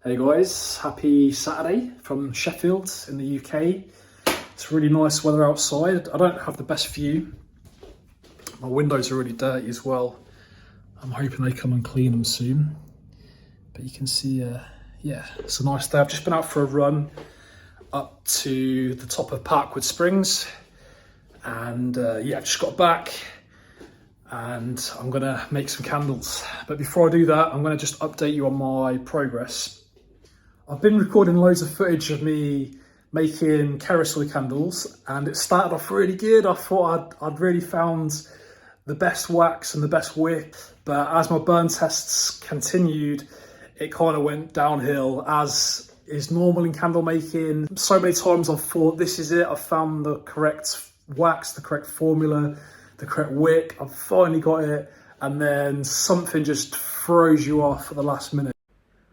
Hey guys, happy Saturday from Sheffield in the UK. It's really nice weather outside. I don't have the best view. My windows are really dirty as well. I'm hoping they come and clean them soon. But you can see, yeah, it's a nice day. I've just been out for a run up to the top of Parkwood Springs. And yeah, I've just got back and I'm gonna make some candles. But before I do that, I'm gonna just update you on my progress. I've been recording loads of footage of me making Kerasoy candles and it started off really good. I thought I'd really found the best wax and the best wick, but as my burn tests continued, it kind of went downhill as is normal in candle making. So many times I've thought, this is it, I've found the correct wax, the correct formula, the correct wick, I've finally got it, and then something just throws you off at the last minute.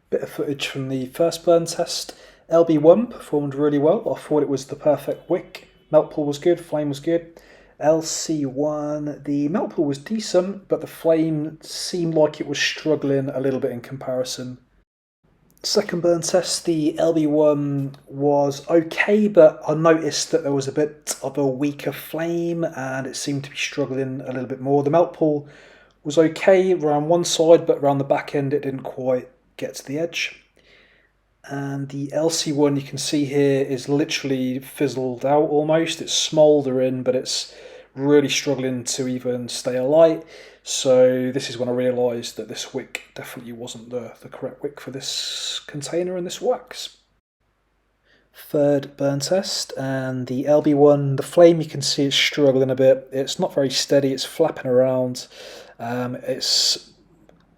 Bit of footage from the first burn test. LB1 performed really well. I thought it was the perfect wick. Melt pool was good, flame was good. LC1, the melt pool was decent, but the flame seemed like it was struggling a little bit in comparison. Second burn test, the LB1 was okay, but I noticed that there was a bit of a weaker flame and it seemed to be struggling a little bit more. The melt pool was okay around one side, but around the back end it didn't quite get to the edge. And the LC1 you can see here is literally fizzled out almost. It's smouldering, but it's really struggling to even stay alight. So this is when I realised that this wick definitely wasn't the correct wick for this container and this wax. Third burn test, and the LB1, the flame you can see it's struggling a bit. It's not very steady, it's flapping around. It's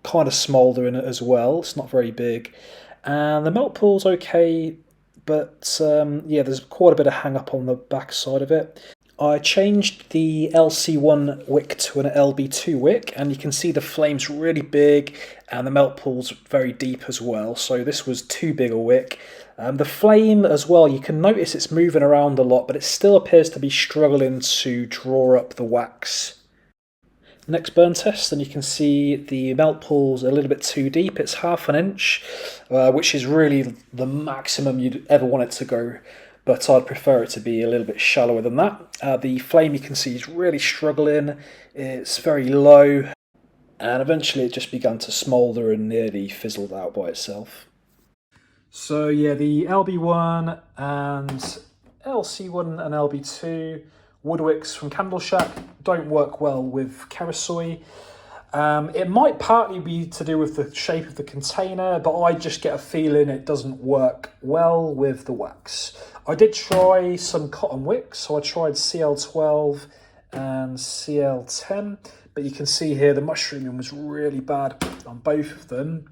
kind of smouldering as well, it's not very big. And the melt pool's okay, but yeah, there's quite a bit of hang up on the back side of it. I changed the LC1 wick to an LB2 wick, and you can see the flame's really big and the melt pool's very deep as well, so this was too big a wick. The flame as well, you can notice it's moving around a lot, but it still appears to be struggling to draw up the wax. Next burn test, and you can see the melt pool's a little bit too deep. It's 1/2 inch, which is really the maximum you'd ever want it to go, but I'd prefer it to be a little bit shallower than that. The flame you can see is really struggling, it's very low, and eventually it just began to smoulder and nearly fizzled out by itself. So yeah, the LB1 and LC1 and LB2 wood wicks from Candle Shack don't work well with Kerasoy. It might partly be to do with the shape of the container, but I just get a feeling it doesn't work well with the wax. I did try some cotton wicks, so I tried CL12 and CL10, but you can see here the mushrooming was really bad on both of them.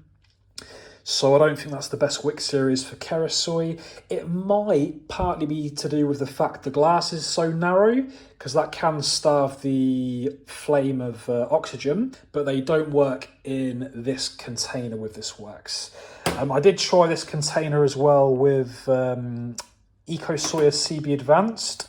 So I don't think that's the best wick series for Kerasoy. It might partly be to do with the fact the glass is so narrow, because that can starve the flame of oxygen, but they don't work in this container with this wax. I did try this container as well with Ecosoya CB Advanced,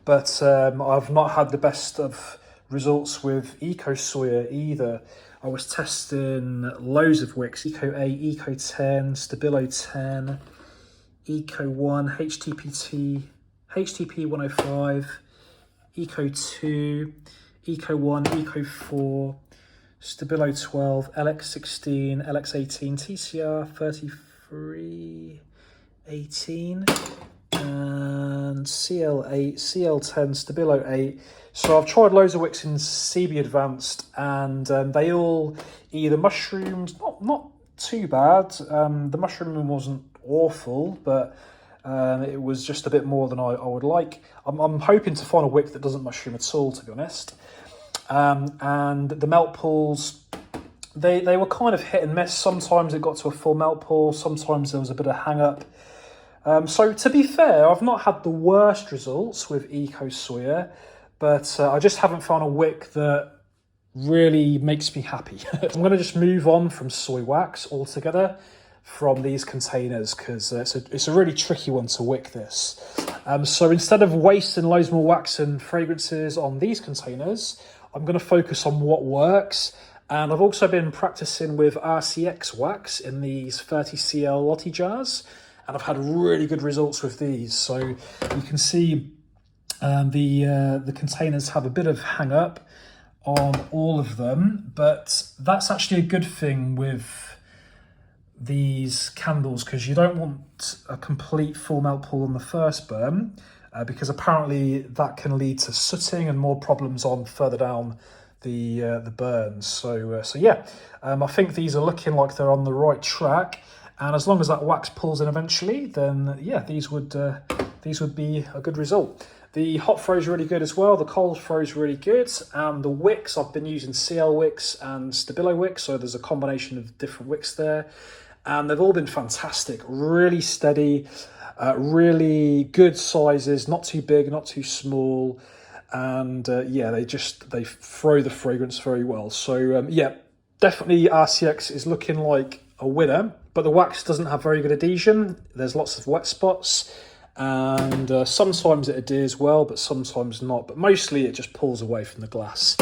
but I've not had the best of results with Ecosoya either. I was testing loads of wicks, Eco 8, Eco 10, Stabilo 10, Eco 1, HTP 105, Eco 2, Eco 1, Eco 4, Stabilo 12, LX 16, LX 18, TCR 33, 18, and CL8, CL10, Stabilo 8. So I've tried loads of wicks in CB Advanced, and they all either mushroomed, not too bad. The mushrooming wasn't awful, but it was just a bit more than I would like. I'm hoping to find a wick that doesn't mushroom at all, to be honest. And the melt pools, they were kind of hit and miss. Sometimes it got to a full melt pool, sometimes there was a bit of hang up. So to be fair, I've not had the worst results with Ecosoya, but I just haven't found a wick that really makes me happy. I'm going to just move on from soy wax altogether from these containers, because it's a really tricky one to wick this. So instead of wasting loads more wax and fragrances on these containers, I'm going to focus on what works And I've also been practicing with RCX wax in these 30cl Lottie jars, and I've had really good results with these. So you can see the containers have a bit of hang up on all of them, but that's actually a good thing with these candles, because you don't want a complete full melt pool on the first burn, because apparently that can lead to sooting and more problems on further down the burns. So yeah, I think these are looking like they're on the right track, and as long as that wax pulls in eventually, then yeah, these would be a good result. The hot throw is really good as well. The cold throw is really good. And the wicks, I've been using CL wicks and Stabilo wicks, so there's a combination of different wicks there, and they've all been fantastic. Really steady, really good sizes, not too big, not too small. And yeah, they throw the fragrance very well. So yeah, definitely RCX is looking like a winner, but the wax doesn't have very good adhesion. There's lots of wet spots, and sometimes it adheres well, but sometimes not. But mostly it just pulls away from the glass.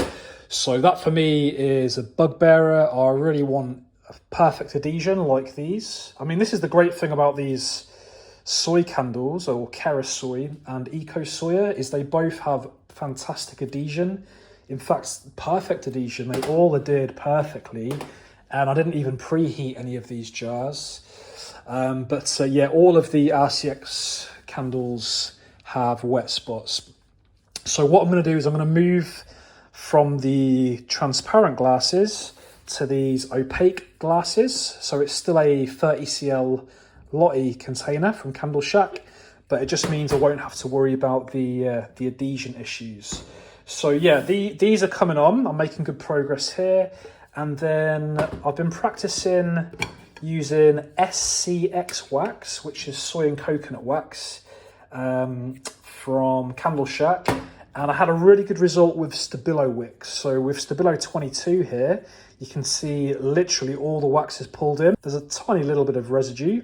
So that for me is a bugbearer. I really want a perfect adhesion like these. I mean, this is the great thing about these soy candles, or Kerasoy and Eco Soya, is they both have fantastic adhesion. In fact, perfect adhesion. They all adhered perfectly, and I didn't even preheat any of these jars. But yeah, all of the RCX candles have wet spots. So what I'm going to do is I'm going to move from the transparent glasses to these opaque glasses. So it's still a 30cl Lottie container from Candle Shack, but it just means I won't have to worry about the adhesion issues. So yeah, these are coming on. I'm making good progress here. And then I've been practicing using SCX wax, which is soy and coconut wax, from Candle Shack. And I had a really good result with Stabilo wicks. So with Stabilo 22 here, you can see literally all the wax is pulled in. There's a tiny little bit of residue,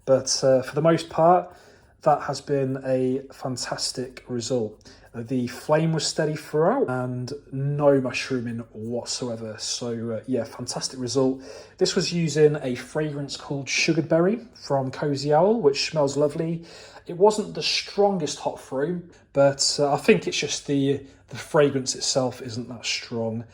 but for the most part, that has been a fantastic result. The flame was steady throughout and no mushrooming whatsoever. So yeah, fantastic result. This was using a fragrance called Sugared Berry from Cozy Owl, which smells lovely. It wasn't the strongest hot throw, but I think it's just the fragrance itself isn't that strong.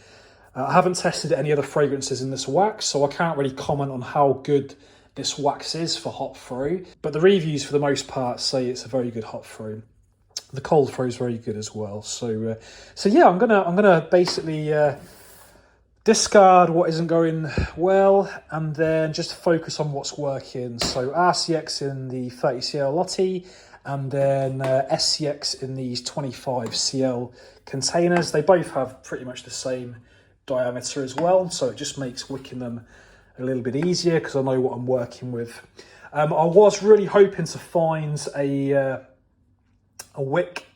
I haven't tested any other fragrances in this wax, so I can't really comment on how good this wax is for hot throw, but the reviews for the most part say it's a very good hot throw. The cold throw is very good as well. So yeah, I'm gonna basically discard what isn't going well, and then just focus on what's working. So RCX in the 30cl Lottie, and then SCX in these 25cl containers. They both have pretty much the same diameter as well, so it just makes wicking them a little bit easier because I know what I'm working with. I was really hoping to find a wick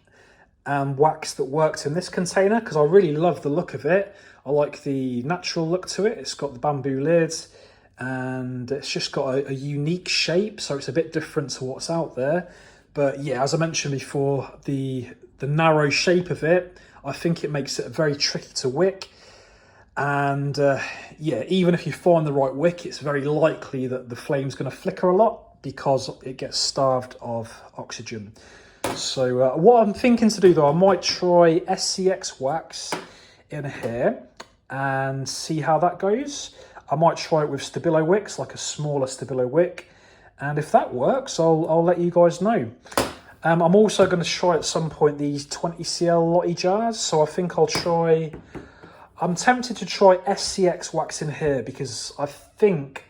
and wax that worked in this container, because I really love the look of it. I like the natural look to it. It's got the bamboo lids and it's just got a unique shape, so it's a bit different to what's out there. But yeah, as I mentioned before, the narrow shape of it, I think it makes it very tricky to wick. And yeah, even if you find the right wick, it's very likely that the flame's going to flicker a lot because it gets starved of oxygen. So what I'm thinking to do though, I might try SCX wax in here and see how that goes. I might try it with Stabilo wicks, like a smaller Stabilo wick, and if that works, I'll let you guys know. I'm also going to try at some point these 20cl Lottie jars, so I think I'm tempted to try SCX wax in here, because I think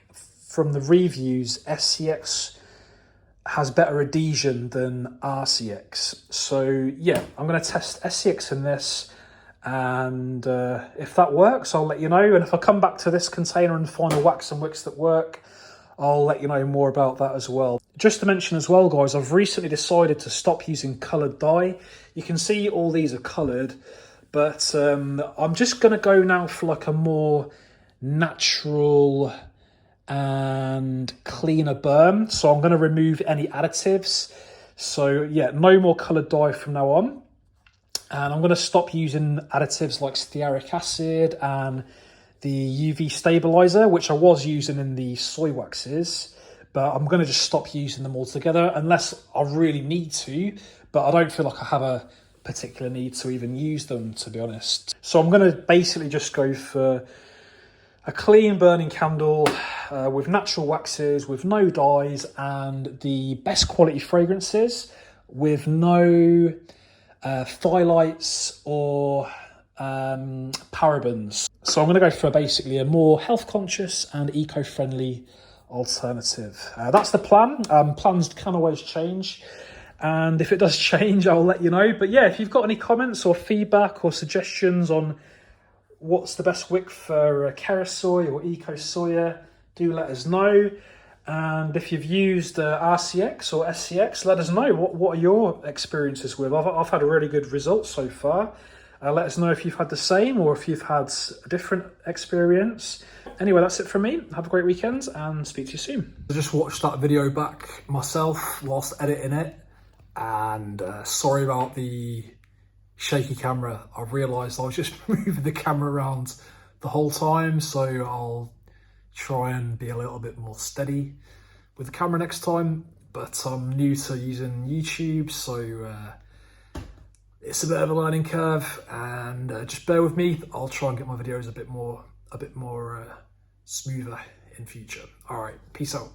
from the reviews, SCX has better adhesion than RCX. So yeah, I'm going to test SCX in this, and if that works, I'll let you know. And if I come back to this container and find a wax and wicks that work, I'll let you know more about that as well. Just to mention as well, guys, I've recently decided to stop using coloured dye. You can see all these are coloured, but I'm just going to go now for like a more natural and cleaner burn. So I'm going to remove any additives. So yeah, no more coloured dye from now on. And I'm going to stop using additives like stearic acid and the UV stabilizer, which I was using in the soy waxes, but I'm going to just stop using them altogether unless I really need to, but I don't feel like I have a particular need to even use them, to be honest. So I'm going to basically just go for a clean burning candle with natural waxes, with no dyes, and the best quality fragrances with no phthalates or parabens. So I'm going to go for basically a more health conscious and eco-friendly alternative. That's the plan. Plans can always change, and if it does change, I'll let you know. But yeah, if you've got any comments or feedback or suggestions on what's the best wick for Kerasoy or Eco Soya, do let us know. And if you've used RCX or SCX, let us know. What are your experiences with? I've had a really good result so far. Let us know if you've had the same or if you've had a different experience. Anyway, that's it from me. Have a great weekend and speak to you soon. I just watched that video back myself whilst editing it, and sorry about the shaky camera. I realised I was just moving the camera around the whole time, so I'll try and be a little bit more steady with the camera next time. But I'm new to using YouTube, so it's a bit of a learning curve, and just bear with me. I'll try and get my videos a bit more smoother in future. All right, peace out.